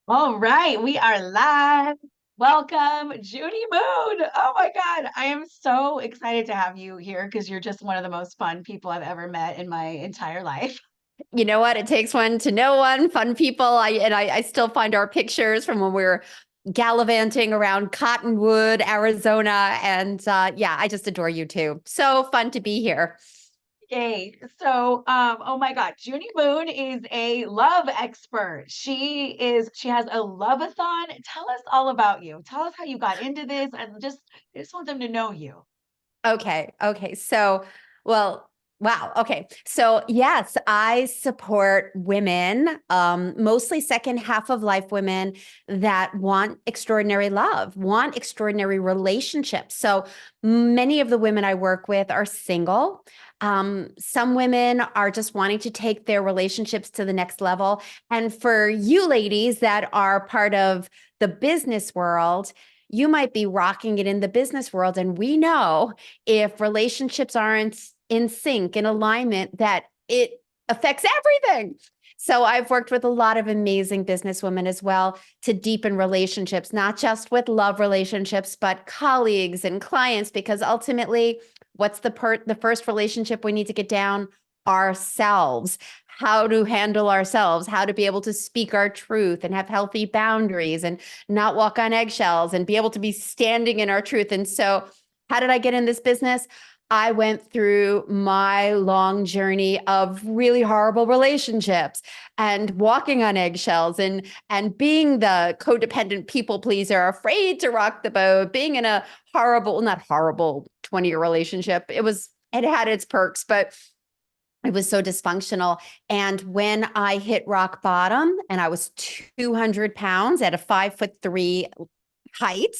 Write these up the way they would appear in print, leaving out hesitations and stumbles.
All right, we are live. Welcome, Junie Moon. Oh my God, I am so excited to have you here because you're just one of the most fun people I've ever met in my entire life. You know what? It takes one to know one. Fun people. I still find our pictures from when we were gallivanting around Cottonwood, Arizona, and yeah, I just adore you too. So fun to be here. Yay. Oh my God, Junie Moon is a love expert. She has a love-a-thon. Tell us all about you. Tell us how you got into this. I just want them to know you. Okay. Well, wow. Okay. So, yes, I support women, mostly second half of life women that want extraordinary love, want extraordinary relationships. So, many of the women I work with are single. Some women are just wanting to take their relationships to the next level. And for you ladies that are part of the business world, you might be rocking it in the business world. And we know if relationships aren't in sync, in alignment, that it affects everything. So I've worked with a lot of amazing businesswomen as well to deepen relationships, not just with love relationships, but colleagues and clients, because ultimately, what's the first relationship we need to get down? Ourselves, how to handle ourselves, how to be able to speak our truth and have healthy boundaries and not walk on eggshells and be able to be standing in our truth. And so how did I get in this business? I went through my long journey of really horrible relationships and walking on eggshells and being the codependent people pleaser, afraid to rock the boat, being in a horrible, not horrible 20-year relationship. It had its perks, but it was so dysfunctional. And when I hit rock bottom and I was 200 pounds at a 5'3" height,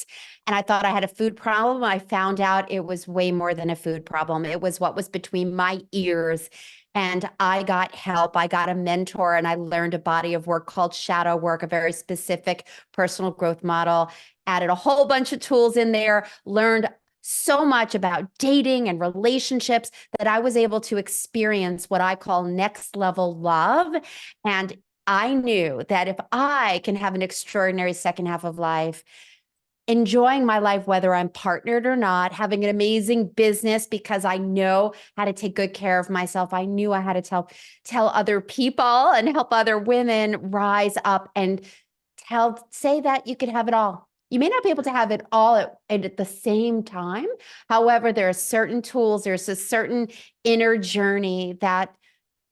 and I thought I had a food problem, I found out it was way more than a food problem. It was what was between my ears. And I got help. I got a mentor and I learned a body of work called shadow work, a very specific personal growth model, added a whole bunch of tools in there, learned so much about dating and relationships that I was able to experience what I call next level love. And I knew that if I can have an extraordinary second half of life, enjoying my life, whether I'm partnered or not, having an amazing business because I know how to take good care of myself. I knew I had to tell other people and help other women rise up and say that you can have it all. You may not be able to have it all at the same time. However, there are certain tools, there's a certain inner journey that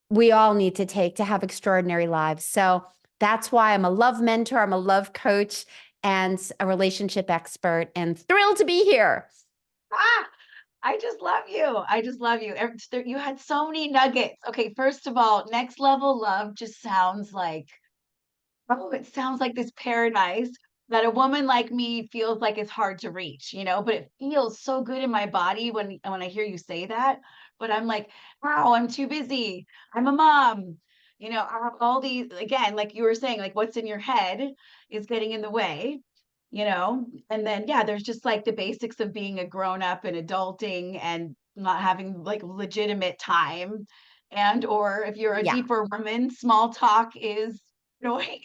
we all need to take to have extraordinary lives. So that's why I'm a love mentor, I'm a love coach, and a relationship expert, and thrilled to be here. Ah, I just love you. I just love you. You had so many nuggets. Okay, first of all, next level love just sounds like, oh, it sounds like this paradise that a woman like me feels like it's hard to reach, but it feels so good in my body when I hear you say that. But I'm like, wow, I'm too busy. I'm a mom. I have all these, again, like you were saying, like what's in your head is getting in the way, and then yeah, there's just like the basics of being a grown up and adulting and not having like legitimate time. And or if you're a Yeah. deeper woman, small talk is annoying.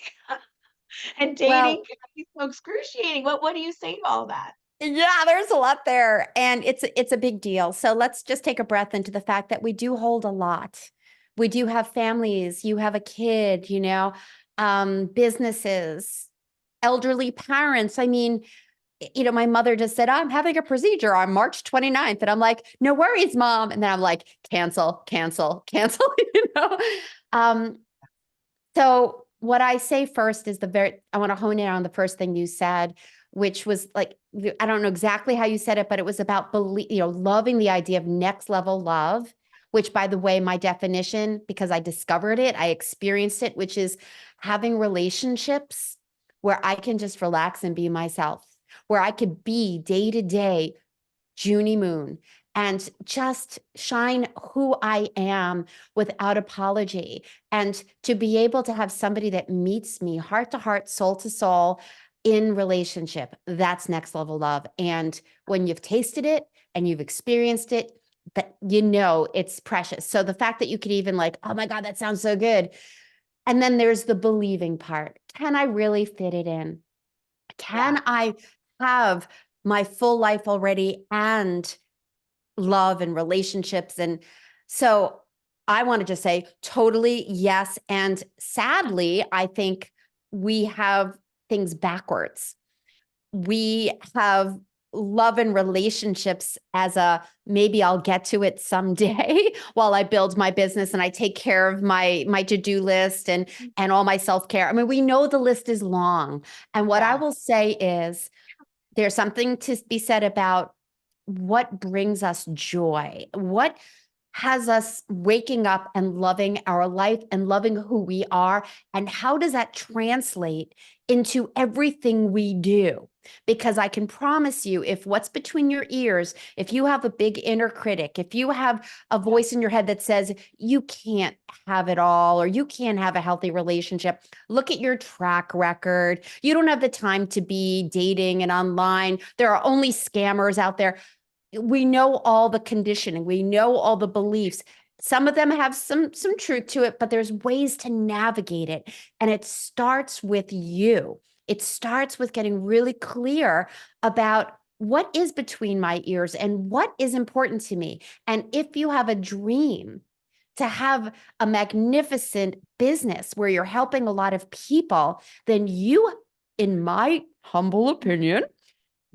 And dating Well, can be so excruciating. What do you say to all that? yeah, there's a lot there, and it's a big deal. So let's just take a breath into the fact that we do hold a lot. We do have families. You have a kid, businesses, elderly parents. I mean, my mother just said, I'm having a procedure on March 29th. And I'm like, no worries, mom. And then I'm like, cancel, cancel, cancel, Um, so what I say first is I want to hone in on the first thing you said, which was like, I don't know exactly how you said it, but it was about loving the idea of next level love, which by the way, my definition, because I discovered it, I experienced it, which is having relationships where I can just relax and be myself, where I could be day to day Junie Moon and just shine who I am without apology. And to be able to have somebody that meets me heart to heart, soul to soul in relationship, that's next level love. And when you've tasted it and you've experienced it, that it's precious. So the fact that you could even like, oh my God, that sounds so good. And then there's the believing part. Can I really fit it in? Yeah. Can I have my full life already and love and relationships? And so I want to just say totally yes. And sadly, I think we have things backwards. We have love and relationships as a maybe I'll get to it someday while I build my business and I take care of my to-do list and all my self-care. I mean, we know the list is long. And what I Yeah. will say is there's something to be said about what brings us joy. What has us waking up and loving our life and loving who we are? And how does that translate into everything we do? Because I can promise you, if what's between your ears, if you have a big inner critic, if you have a voice in your head that says you can't have it all or you can't have a healthy relationship, look at your track record. You don't have the time to be dating and online. There are only scammers out there. We know all the conditioning, we know all the beliefs. Some of them have some truth to it, but there's ways to navigate it. And it starts with you. It starts with getting really clear about what is between my ears and what is important to me. And if you have a dream to have a magnificent business where you're helping a lot of people, then you, in my humble opinion,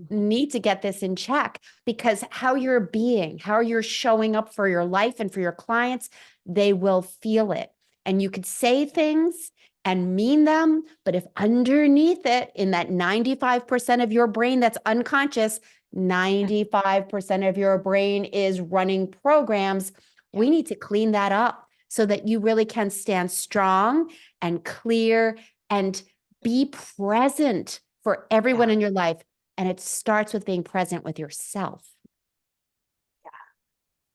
need to get this in check, because how you're being, how you're showing up for your life and for your clients, they will feel it. And you could say things and mean them, but if underneath it, in that 95% of your brain that's unconscious, 95% of your brain is running programs, Yeah. we need to clean that up so that you really can stand strong and clear and be present for everyone Yeah. in your life. And it starts with being present with yourself.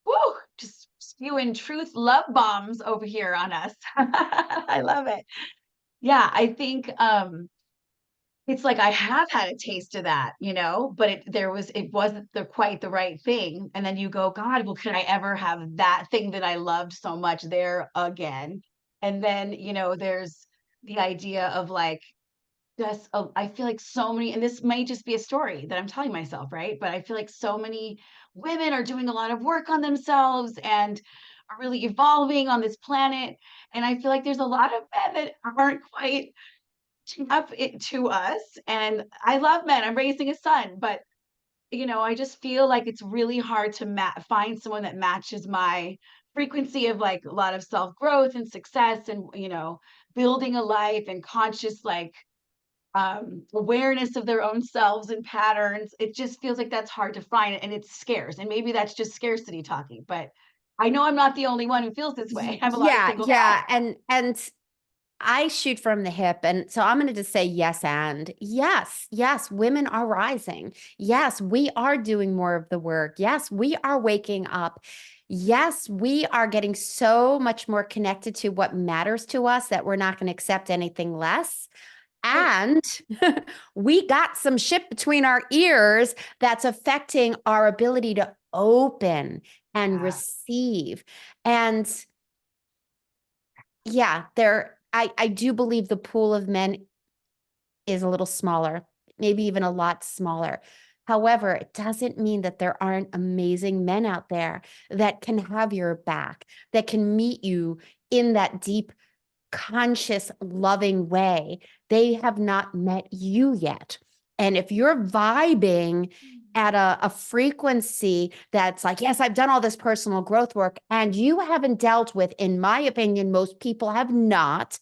Woo! Just spewing truth love bombs over here on us. I love it. Yeah, I think it's like I have had a taste of that, but it wasn't quite the right thing. And then you go, God, well, could I ever have that thing that I loved so much there again? And then, there's the idea of like just I feel like so many, and this might just be a story that I'm telling myself, right? But I feel like so many women are doing a lot of work on themselves and are really evolving on this planet. And I feel like there's a lot of men that aren't quite up to us. And I love men. I'm raising a son, but I just feel like it's really hard to find someone that matches my frequency of like a lot of self growth and success and building a life and conscious like awareness of their own selves and patterns. It just feels like that's hard to find and it's scarce. And maybe that's just scarcity talking, but I know I'm not the only one who feels this way. I have a lot of Yeah, single yeah. men. And I shoot from the hip. And so I'm going to just say yes. And yes, yes, women are rising. Yes, we are doing more of the work. Yes, we are waking up. Yes, we are getting so much more connected to what matters to us that we're not going to accept anything less. Right. And we got some shit between our ears that's affecting our ability to open and Yeah. receive. And yeah, I do believe the pool of men is a little smaller, maybe even a lot smaller. However, it doesn't mean that there aren't amazing men out there that can have your back, that can meet you in that deep, conscious, loving way. They have not met you yet. And if you're vibing at a frequency that's like, yes, I've done all this personal growth work, and you haven't dealt with, in my opinion, most people have not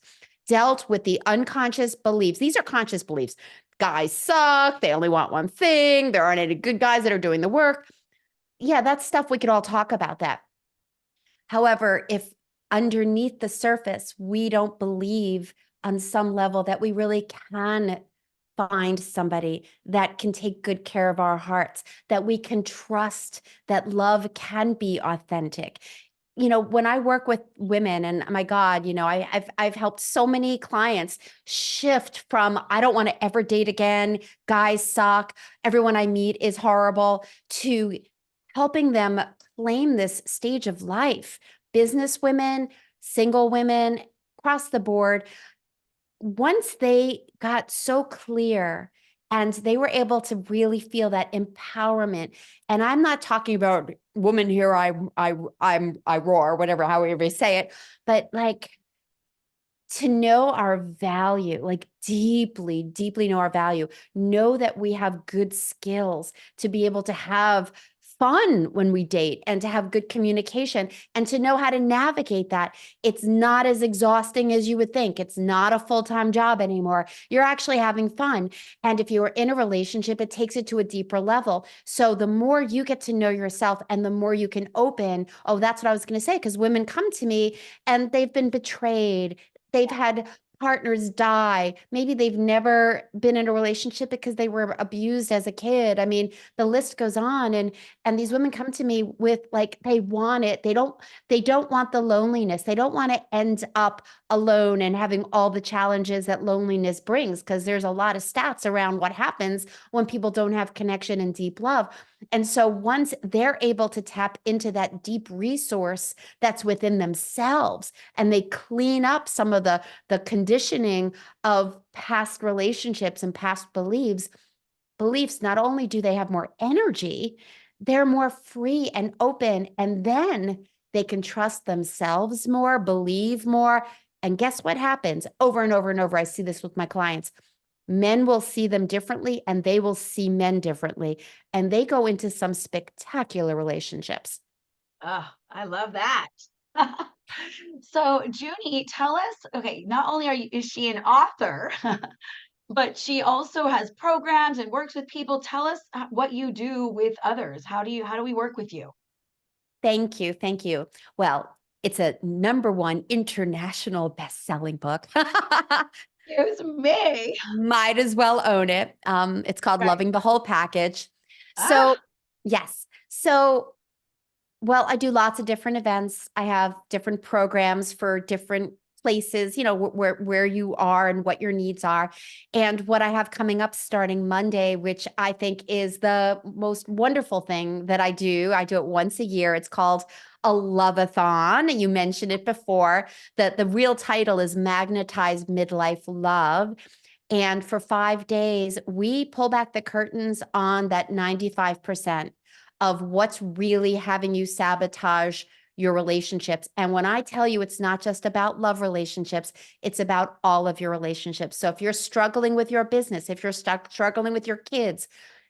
dealt with the unconscious beliefs. These are conscious beliefs. Guys suck. They only want one thing. There aren't any good guys that are doing the work. Yeah, that's stuff we could all talk about that. However, if underneath the surface, we don't believe on some level that we really can find somebody that can take good care of our hearts, that we can trust, that love can be authentic. When I work with women, and my God, I've helped so many clients shift from I don't want to ever date again, guys suck, everyone I meet is horrible, to helping them claim this stage of life. Business women, single women, across the board, once they got so clear and they were able to really feel that empowerment, and I'm not talking about woman here, I roar, whatever, however you say it, but like to know our value, like deeply, deeply know our value, know that we have good skills to be able to have fun when we date and to have good communication and to know how to navigate that. It's not as exhausting as you would think. It's not a full-time job anymore. You're actually having fun. And if you are in a relationship, it takes it to a deeper level. So the more you get to know yourself and the more you can open, oh, that's what I was going to say, because women come to me and they've been betrayed. They've had partners die. Maybe they've never been in a relationship because they were abused as a kid. I mean, the list goes on. And these women come to me with like they want it. They don't want the loneliness. They don't want to end up alone and having all the challenges that loneliness brings, because there's a lot of stats around what happens when people don't have connection and deep love. And so once they're able to tap into that deep resource that's within themselves, and they clean up some of the conditioning of past relationships and past beliefs, not only do they have more energy, they're more free and open, and then they can trust themselves more, believe more. And guess what happens over and over and over? I see this with my clients. Men will see them differently and they will see men differently, and they go into some spectacular relationships. Oh, I love that. So, Junie, tell us, okay, not only is she an author, but she also has programs and works with people. Tell us what you do with others. How do we work with you? Thank you. Thank you. Well, it's a number one international best-selling book. Excuse me. Might as well own it. It's called Right. Loving the Whole Package. So, Ah, yes. So, well, I do lots of different events. I have different programs for different places, where you are and what your needs are. And what I have coming up starting Monday, which I think is the most wonderful thing that I do. I do it once a year. It's called a love-a-thon. You mentioned it before, that the real title is Magnetized Midlife Love. And for 5 days, we pull back the curtains on that 95% of what's really having you sabotage your relationships. And when I tell you it's not just about love relationships, it's about all of your relationships. So if you're struggling with your business, if you're struggling with your kids,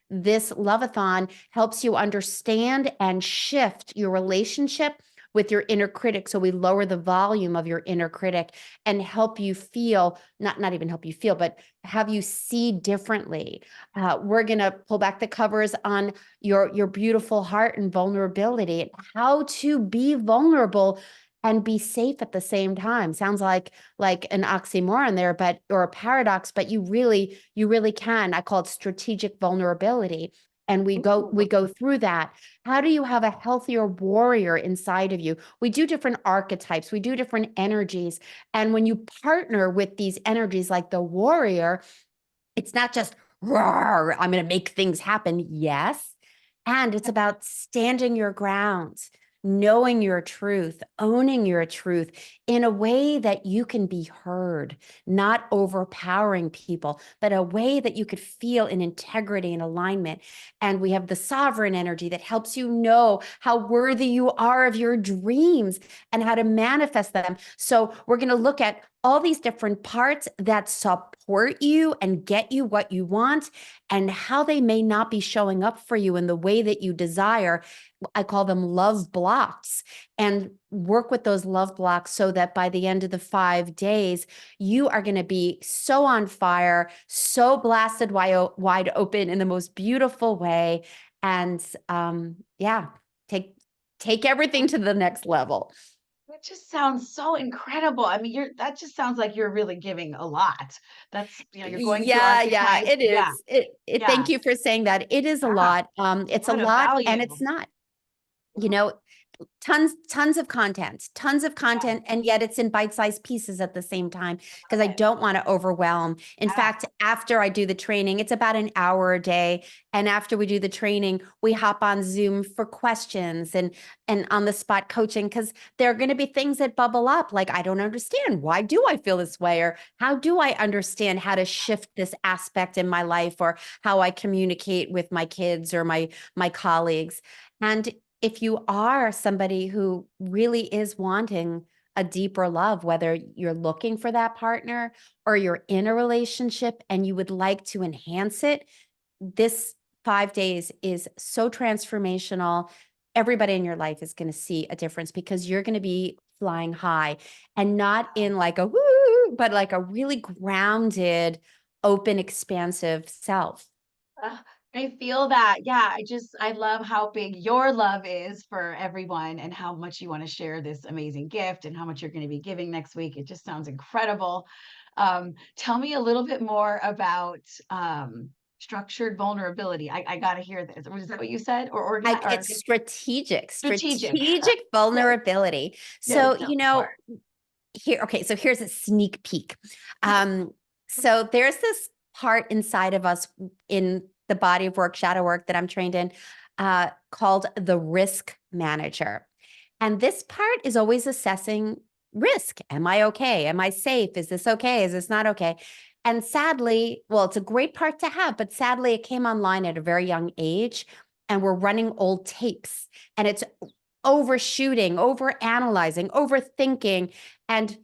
this love-a-thon helps you understand and shift your relationship with your inner critic. So we lower the volume of your inner critic and help you feel, not even help you feel, but have you see differently. We're going to pull back the covers on your beautiful heart and vulnerability, how to be vulnerable and be safe at the same time. Sounds like an oxymoron there, but or a paradox, but you really can. I call it strategic vulnerability. And we go ooh, we go through that. How do you have a healthier warrior inside of you? We do different archetypes, we do different energies. And when you partner with these energies like the warrior, it's not just roar, I'm going to make things happen. Yes. And it's about standing your ground, knowing your truth, owning your truth in a way that you can be heard, not overpowering people, but a way that you could feel in integrity and alignment. And we have the sovereign energy that helps you know how worthy you are of your dreams and how to manifest them. So we're going to look at all these different parts that support you and get you what you want, and how they may not be showing up for you in the way that you desire. I call them love blocks, and work with those love blocks so that by the end of the 5 days, you are going to be so on fire, so blasted wide open in the most beautiful way. And yeah, take everything to the next level. that just sounds so incredible. I mean, that just sounds like you're really giving a lot. You're going through Yeah, archetypes. it Yeah, is. yeah. Thank you for saying that. It is a Ah, lot. a It's a lot of lot and value. it's not. You Wow. know, tons of content, and yet it's in bite-sized pieces at the same time because I Okay. don't want to overwhelm. In Yeah. fact, after I do the training, it's about an hour a day, and after we do the training, we hop on Zoom for questions and on the spot coaching, because there are going to be things that bubble up, like, I don't understand, why do I feel this way, or how do I understand how to shift this aspect in my life, or how I communicate with my kids or my colleagues. And if you are somebody who really is wanting a deeper love, whether you're looking for that partner or you're in a relationship and you would like to enhance it, this 5 days is so transformational. Everybody in your life is going to see a difference because you're going to be flying high, and not in like a woo, but like a really grounded, open, expansive self. Uh, I feel that. Yeah, I love how big your love is for everyone and how much you want to share this amazing gift and how much you're going to be giving next week. It just sounds incredible. Tell me a little bit more about structured vulnerability. I got to hear this. Is that what you said? Or Like, organize or it's strategic, strategic? strategic Yes, vulnerability. yes, So, tell me more. okay, so here's a sneak peek. Um, so there's this part inside of us in the body of work, shadow work that I'm trained in, called the risk manager. And this part is always assessing risk. Am I okay? Am I safe? Is this okay? Is this not okay? And sadly, well, it's a great part to have, but sadly, it came online at a very young age, and we're running old tapes, and it's overshooting, over analyzing, overthinking, and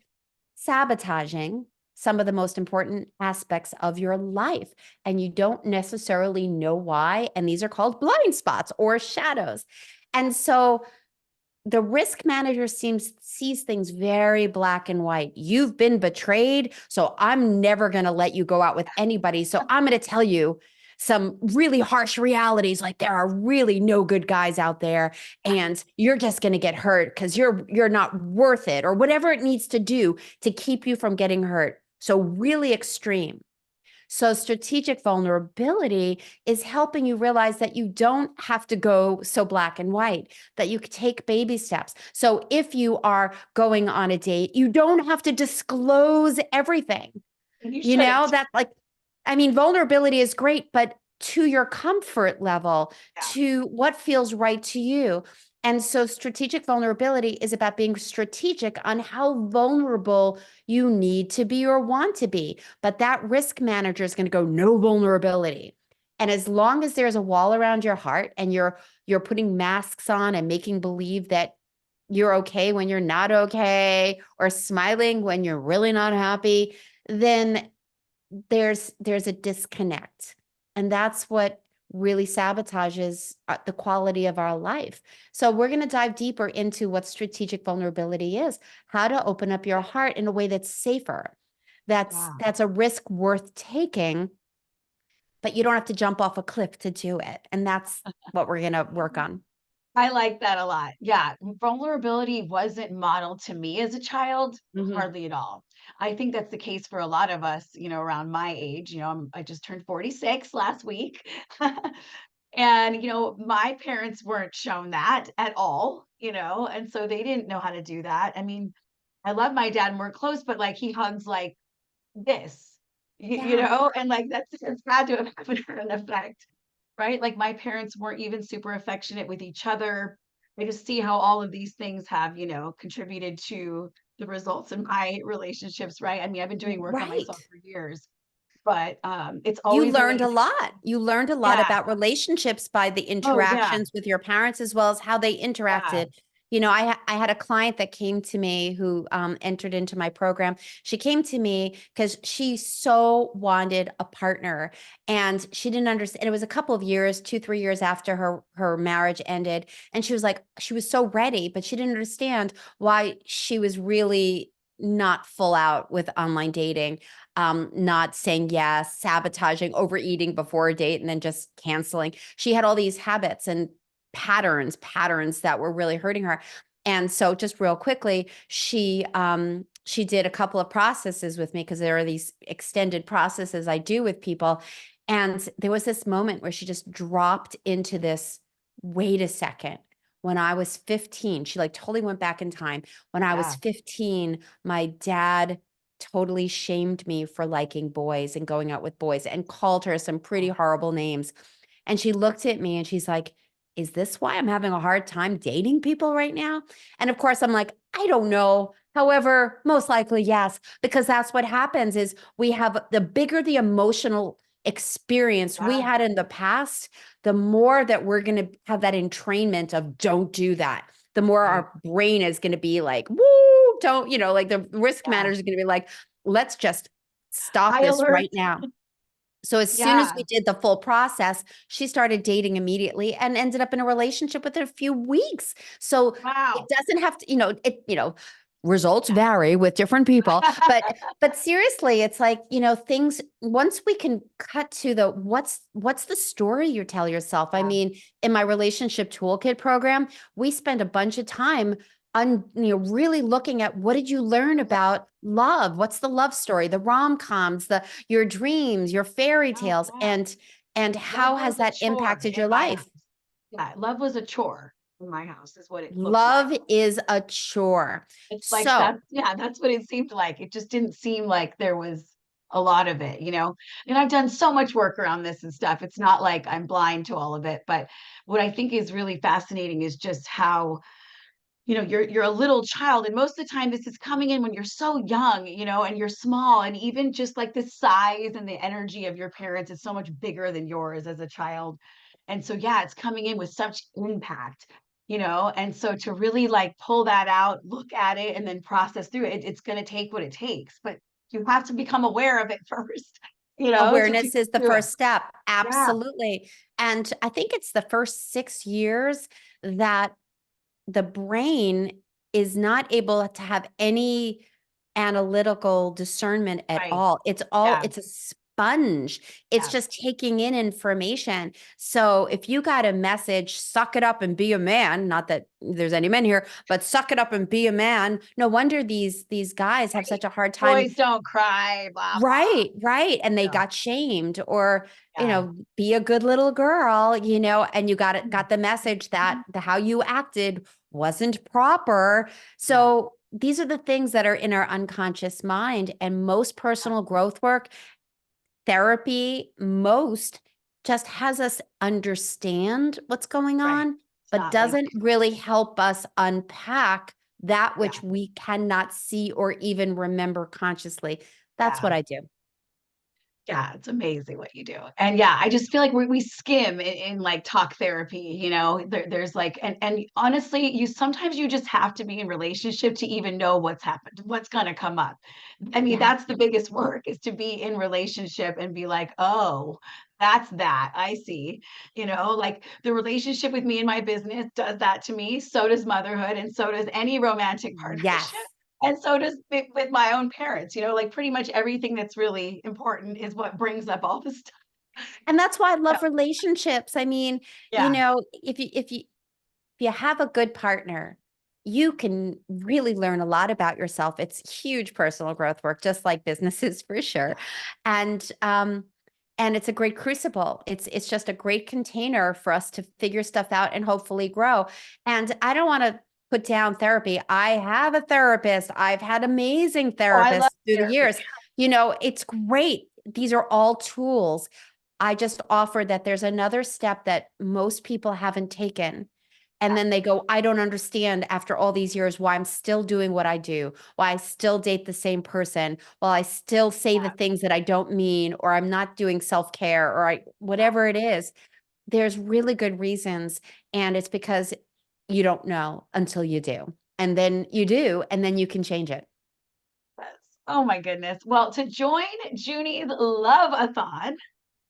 sabotaging some of the most important aspects of your life. And you don't necessarily know why. And these are called blind spots or shadows. And so the risk manager sees things very black and white. You've been betrayed, so I'm never going to let you go out with anybody. So I'm going to tell you some really harsh realities, like there are really no good guys out there, and you're just going to get hurt because you're not worth it, or whatever it needs to do to keep you from getting hurt. So really extreme. So, strategic vulnerability is helping you realize that you don't have to go so black and white, that you could take baby steps. So, if you are going on a date, you don't have to disclose everything. And you You shouldn't. know, that like, I mean, vulnerability is great, but to your comfort level, Yeah. to what feels right to you. And so strategic vulnerability is about being strategic on how vulnerable you need to be or want to be. But that risk manager is going to go, no vulnerability. And as long as there's a wall around your heart and you're putting masks on and making believe that you're okay when you're not okay, or smiling when you're really not happy, then there's a disconnect, and that's what really sabotages the quality of our life. So we're going to dive deeper into what strategic vulnerability is, how to open up your heart in a way that's safer, Wow. that's a risk worth taking, but you don't have to jump off a cliff to do it, and that's what we're going to work on. I like that a lot. Yeah, vulnerability wasn't modeled to me as a child, Mhm. hardly at all. I think that's the case for a lot of us, around my age. I just turned 46 last week. And, my parents weren't shown that at all, and so they didn't know how to do that. I mean, I love my dad and we're close, but like he hugs like this, Yeah, and like it's had to have had an effect. Right? Like my parents weren't even super affectionate with each other. I just see how all of these things have, contributed to the results in my relationships, right? I mean, I've been doing work on myself right. for years, but it's You always learned a amazing. lot. You learned a lot Yeah. about relationships by the Oh, yeah. interactions with your parents, as well as how they Yeah. interacted. I had a client that came to me who entered into my program. She came to me because she so wanted a partner, and she didn't understand. It was a couple of years, 2, 3 years after her marriage ended, and she was like, she was so ready, but she didn't understand why she was really not full out with online dating, not saying yes, sabotaging, overeating before a date, and then just canceling. She had all these habits and patterns that were really hurting her. And so, just real quickly, she did a couple of processes with me, because there are these extended processes I do with people. And there was this moment where she just dropped into this, wait a second, when I was 15. She like totally went back in time. When I was Yeah. 15, my dad totally shamed me for liking boys and going out with boys and called her some pretty Oh, horrible names. And she looked at me and she's like, is this why I'm having a hard time dating people right now? And of course, I'm like, I don't know. However, most likely, yes, because that's what happens is we have the bigger the emotional experience we yeah. had in the past, the more that we're going to have that entrainment of don't do that. The more Right. our brain is going to be like, woo, don't, like the risk Yeah. manager is going to be like, let's just stop High this alert. right now. So as soon as we Yeah. did the full process, she started dating immediately and ended up in a relationship within a few weeks. So it Wow. doesn't have to, results vary with different people, but seriously, it's like, things once we can cut to the what's the story you tell yourself. I Yeah. mean, in my relationship toolkit program, we spend a bunch of time on really looking at what did you learn about love? What's the love story, the rom-coms, the your dreams, your fairy Oh, tales, yeah. and Love how has was a that chore impacted in your my house. life? Yeah. Love was a chore in my house, is what it looked like. Love is a chore. It's like So, yeah, that's what it seemed like. It just didn't seem like there was a lot of it, you know? And I've done so much work around this and stuff. It's not like I'm blind to all of it, but what I think is really fascinating is just how, you're a little child, and most of the time this is coming in when you're so young, and you're small, and even just like the size and the energy of your parents is so much bigger than yours as a child. And so yeah, it's coming in with such impact, and so to really like pull that out, look at it, and then process through it, it's going to take what it takes, but you have to become aware of it first, to awareness is the do it. first step. Yeah. Absolutely. And I think it's the first 6 years that the brain is not able to have any analytical discernment at Right. all. Yeah. It's a sponge. It's Yeah. just taking in information. So if you got a message, suck it up and be a man, not that there's any men here, but suck it up and be a man. No wonder these guys have Right. such a hard time. Boys don't cry, blah blah. Right, right. And they Yeah. got shamed or, Yeah. be a good little girl, and you Mm. got the message that the how you acted wasn't proper. Yeah. So these are the things that are in our unconscious mind. And most personal growth work, therapy, most just has us understand what's going Right. on, It's but not like, doesn't really help us unpack that yeah, which we cannot see or even remember consciously. That's yeah. what I do. Yeah, it's amazing what you do. And yeah, I just feel like we skim in like talk therapy, there's like, and honestly, you sometimes you just have to be in relationship to even know what's happened, what's gonna come up. I mean, Yeah. that's the biggest work, is to be in relationship and be like, oh, that's that. I see. Like the relationship with me and my business does that to me. So does motherhood, and so does any romantic Yes. partnership. And so does with my own parents, like pretty much everything that's really important is what brings up all this stuff. And that's why I Yeah. love relationships. I mean, Yeah. if you have a good partner, you can really learn a lot about yourself. It's huge personal growth work, just like businesses for sure. And and it's a great crucible. It's just a great container for us to figure stuff out and hopefully grow. And I don't want to put down therapy. I have a therapist. I've had amazing Oh, I love therapists through the therapy. years. It's great. These are all tools. I just offer that there's another step that most people haven't taken. And Yeah. then they go, I don't understand after all these years why I'm still doing what I do, why I still date the same person, while I still say the things that I don't mean, or I'm not doing self-care, or whatever it is. There's really good reasons. And it's because you don't know until you do. And then you do, and then you can change it. Yes. Oh my goodness. Well, to join Junie's Love-a-thon,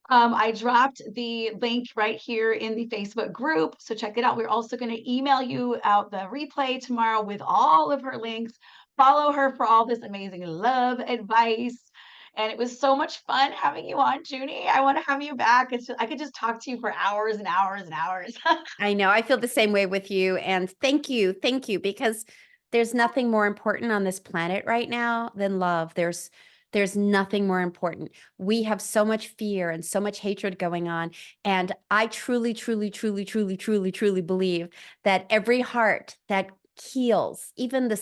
I dropped the link right here in the Facebook group. So check it out. We're also going to email you out the replay tomorrow with all of her links. Follow her for all this amazing love advice. And it was so much fun having you on, Junie. I want to have you back. I could just talk to you for hours and hours and hours. I know. I feel the same way with you. And thank you, because there's nothing more important on this planet right now than love. There's nothing more important. We have so much fear and so much hatred going on. And I truly, truly, truly, truly, truly, truly believe that every heart that heals, even the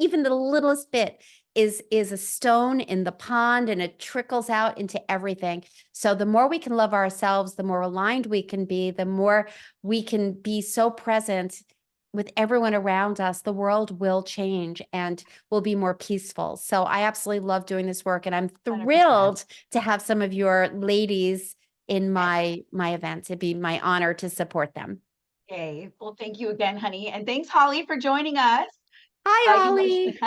littlest bit, is a stone in the pond, and it trickles out into everything. So the more we can love ourselves, the more aligned we can be, the more we can be so present with everyone around us, the world will change and will be more peaceful. So I absolutely love doing this work, and I'm 100%. thrilled to have some of your ladies in my event. It'd be my honor to support them. Okay. Well, thank you again, honey. And thanks, Holly, for joining us. Hi, You Ollie.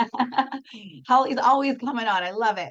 Holly's always coming on. I love it.